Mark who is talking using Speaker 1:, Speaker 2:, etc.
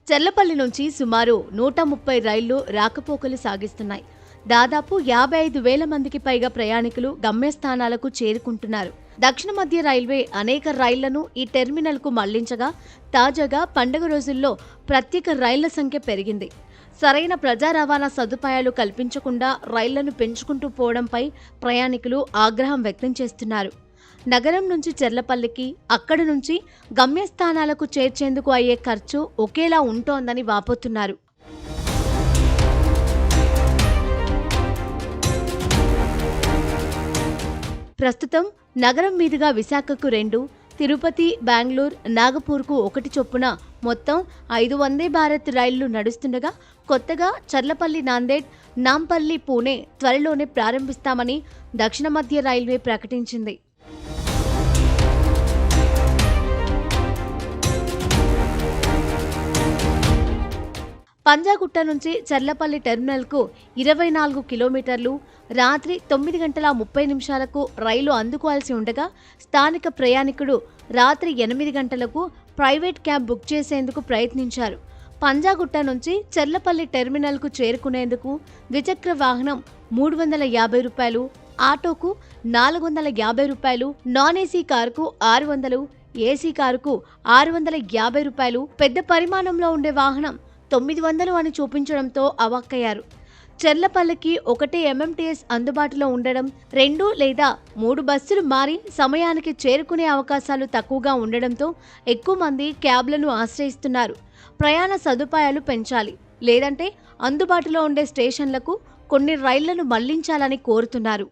Speaker 1: చెర్లపల్లి నుంచి సుమారు 130 రైళ్లు రాకపోకలు సాగిస్తున్నాయి. దాదాపు 55,000 మందికి పైగా ప్రయాణికులు గమ్యస్థానాలకు చేరుకుంటున్నారు. దక్షిణ మధ్య రైల్వే అనేక రైళ్లను ఈ టెర్మినల్కు మళ్లించగా తాజాగా పండుగ రోజుల్లో ప్రత్యేక రైళ్ల సంఖ్య పెరిగింది. సరైన ప్రజా రవాణా సదుపాయాలు కల్పించకుండా రైళ్లను పెంచుకుంటూ పోవడంపై ప్రయాణికులు ఆగ్రహం వ్యక్తం చేస్తున్నారు. నగరం నుంచి చెర్లపల్లికి, అక్కడి నుంచి గమ్యస్థానాలకు చేర్చేందుకు అయ్యే ఖర్చు ఒకేలా ఉంటోందని వాపోతున్నారు. ప్రస్తుతం నగరం మీదుగా విశాఖకు 2, తిరుపతి, బెంగళూరు, నాగపూర్కు 1 చొప్పున మొత్తం 5 వందే భారత్ రైళ్లు నడుస్తుండగా కొత్తగా చర్లపల్లి, నాందేడ్, నాంపల్లి, పూణే త్వరలోనే ప్రారంభిస్తామని దక్షిణ మధ్య రైల్వే ప్రకటించింది. పంజాగుట్ట నుంచి చర్లపల్లి టెర్మినల్కు 24 కిలోమీటర్లు. రాత్రి 9 గంటల 30 నిమిషాలకు రైలు అందుకోవాల్సి ఉండగా స్థానిక ప్రయాణికుడు రాత్రి 8 గంటలకు ప్రైవేట్ క్యాబ్ బుక్ చేసేందుకు ప్రయత్నించారు. పంజాగుట్ట నుంచి చర్లపల్లి టెర్మినల్కు చేరుకునేందుకు ద్విచక్ర వాహనం 350 రూపాయలు, ఆటోకు 450 రూపాయలు, నాన్ ఏసీ కారుకు 600, ఏసీ కారుకు 650 రూపాయలు, పెద్ద పరిమాణంలో ఉండే వాహనం 900 అని చూపించడంతో అవాక్కయ్యారు. చెర్లపల్లికి ఒకటే ఎంఎంటీఎస్ అందుబాటులో ఉండడం, 2 లేదా 3 బస్సులు మారి సమయానికి చేరుకునే అవకాశాలు తక్కువగా ఉండడంతో ఎక్కువ మంది క్యాబ్లను ఆశ్రయిస్తున్నారు. ప్రయాణ సదుపాయాలు పెంచాలి, లేదంటే అందుబాటులో ఉండే స్టేషన్లకు కొన్ని రైళ్లను మళ్లించాలని కోరుతున్నారు.